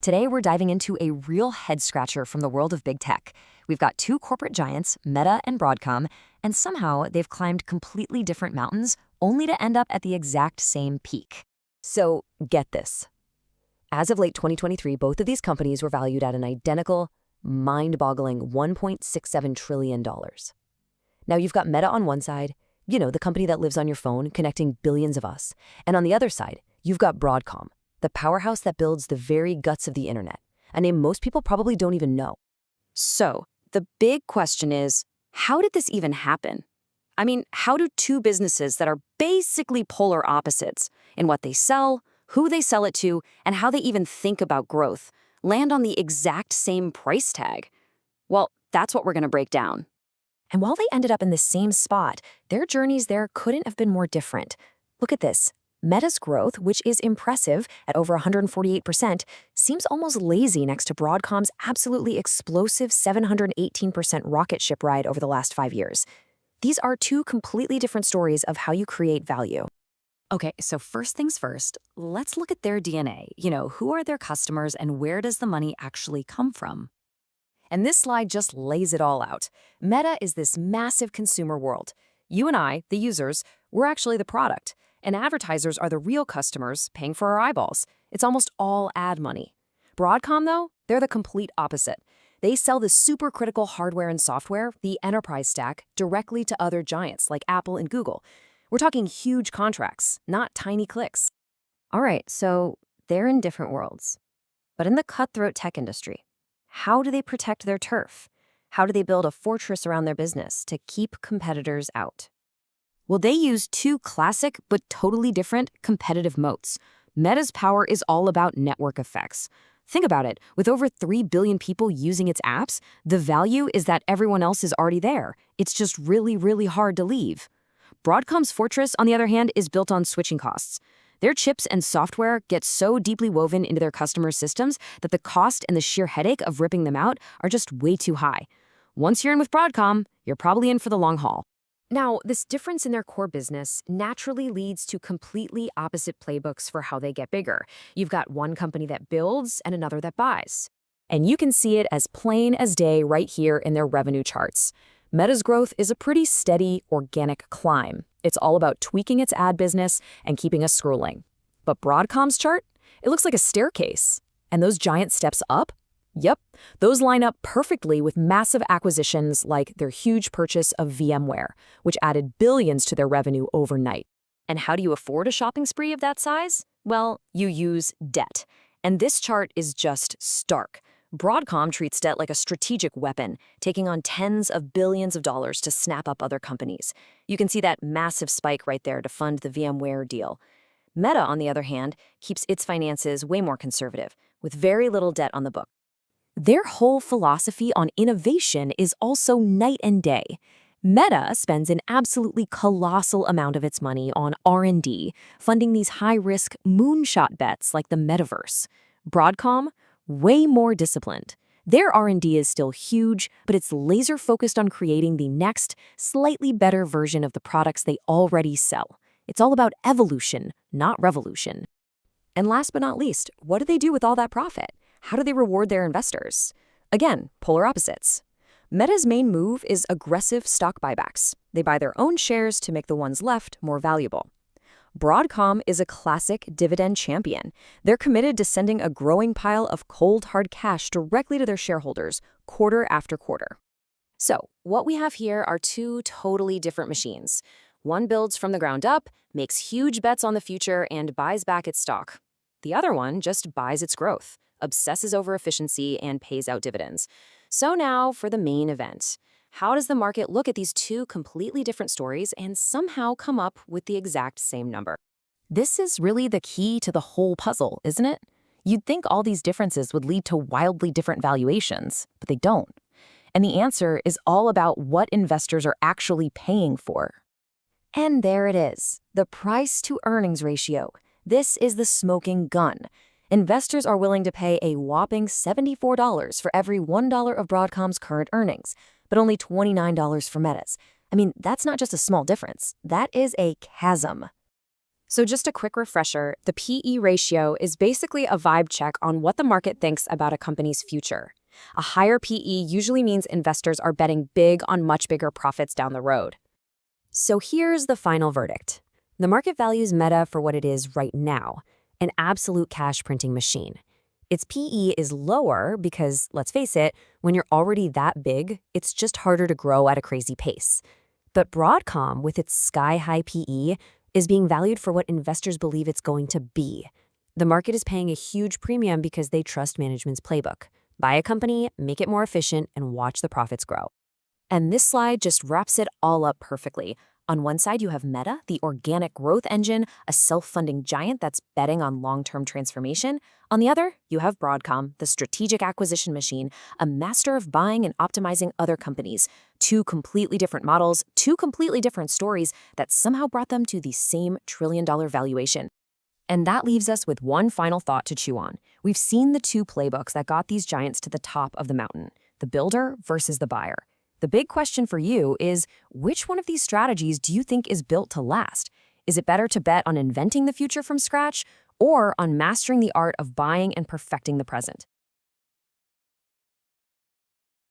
Today, we're diving into a real head-scratcher from the world of big tech. We've got two corporate giants, Meta and Broadcom, and somehow they've climbed completely different mountains only to end up at the exact same peak. So, get this. As of late 2023, both of these companies were valued at an identical, mind-boggling $1.67 trillion. Now, you've got Meta on one side, the company that lives on your phone, connecting billions of us. And on the other side, you've got Broadcom, the powerhouse that builds the very guts of the internet, a name most people probably don't even know. So, the big question is, how did this even happen? I mean, how do two businesses that are basically polar opposites in what they sell, who they sell it to, and how they even think about growth land on the exact same price tag? Well, that's what we're going to break down. And while they ended up in the same spot, their journeys there couldn't have been more different. Look at this. Meta's growth, which is impressive at over 148%, seems almost lazy next to Broadcom's absolutely explosive 718% rocket ship ride over the last 5 years. These are two completely different stories of how you create value. Okay, so first things first, let's look at their DNA. Who are their customers and where does the money actually come from? And this slide just lays it all out. Meta is this massive consumer world. You and I, the users, we're actually the product. And advertisers are the real customers paying for our eyeballs. It's almost all ad money. Broadcom, though, they're the complete opposite. They sell the super-critical hardware and software, the enterprise stack, directly to other giants like Apple and Google. We're talking huge contracts, not tiny clicks. All right, so they're in different worlds. But in the cutthroat tech industry, how do they protect their turf? How do they build a fortress around their business to keep competitors out? Well, they use two classic but totally different competitive moats. Meta's power is all about network effects. Think about it. With over 3 billion people using its apps, the value is that everyone else is already there. It's just really, really hard to leave. Broadcom's fortress, on the other hand, is built on switching costs. Their chips and software get so deeply woven into their customers' systems that the cost and the sheer headache of ripping them out are just way too high. Once you're in with Broadcom, you're probably in for the long haul. Now, this difference in their core business naturally leads to completely opposite playbooks for how they get bigger. You've got one company that builds and another that buys. And you can see it as plain as day right here in their revenue charts. Meta's growth is a pretty steady, organic climb. It's all about tweaking its ad business and keeping us scrolling. But Broadcom's chart? It looks like a staircase. And those giant steps up? Yep, those line up perfectly with massive acquisitions like their huge purchase of VMware, which added billions to their revenue overnight. And how do you afford a shopping spree of that size? Well, you use debt. And this chart is just stark. Broadcom treats debt like a strategic weapon, taking on tens of billions of dollars to snap up other companies. You can see that massive spike right there to fund the VMware deal. Meta, on the other hand, keeps its finances way more conservative, with very little debt on the book. Their whole philosophy on innovation is also night and day. Meta spends an absolutely colossal amount of its money on R&D, funding these high-risk moonshot bets like the metaverse. Broadcom, way more disciplined. Their R&D is still huge, but it's laser-focused on creating the next, slightly better version of the products they already sell. It's all about evolution, not revolution. And last but not least, what do they do with all that profit? How do they reward their investors? Again, polar opposites. Meta's main move is aggressive stock buybacks. They buy their own shares to make the ones left more valuable. Broadcom is a classic dividend champion. They're committed to sending a growing pile of cold, hard cash directly to their shareholders, quarter after quarter. So, what we have here are two totally different machines. One builds from the ground up, makes huge bets on the future, and buys back its stock. The other one just buys its growth, obsesses over efficiency, and pays out dividends. So now for the main event. How does the market look at these two completely different stories and somehow come up with the exact same number? This is really the key to the whole puzzle, isn't it? You'd think all these differences would lead to wildly different valuations, but they don't. And the answer is all about what investors are actually paying for. And there it is, the price-to-earnings ratio. This is the smoking gun. Investors are willing to pay a whopping $74 for every $1 of Broadcom's current earnings, but only $29 for Meta's. I mean, that's not just a small difference. That is a chasm. So just a quick refresher, the PE ratio is basically a vibe check on what the market thinks about a company's future. A higher PE usually means investors are betting big on much bigger profits down the road. So here's the final verdict. The market values Meta for what it is right now, an absolute cash printing machine. Its PE is lower because, let's face it, when you're already that big, it's just harder to grow at a crazy pace. But Broadcom, with its sky-high PE, is being valued for what investors believe it's going to be. The market is paying a huge premium because they trust management's playbook. Buy a company, make it more efficient, and watch the profits grow. And this slide just wraps it all up perfectly. On one side, you have Meta, the organic growth engine, a self-funding giant that's betting on long-term transformation. On the other, you have Broadcom, the strategic acquisition machine, a master of buying and optimizing other companies. Two completely different models, two completely different stories that somehow brought them to the same trillion-dollar valuation. And that leaves us with one final thought to chew on. We've seen the two playbooks that got these giants to the top of the mountain, the builder versus the buyer. The big question for you is, which one of these strategies do you think is built to last? Is it better to bet on inventing the future from scratch or on mastering the art of buying and perfecting the present?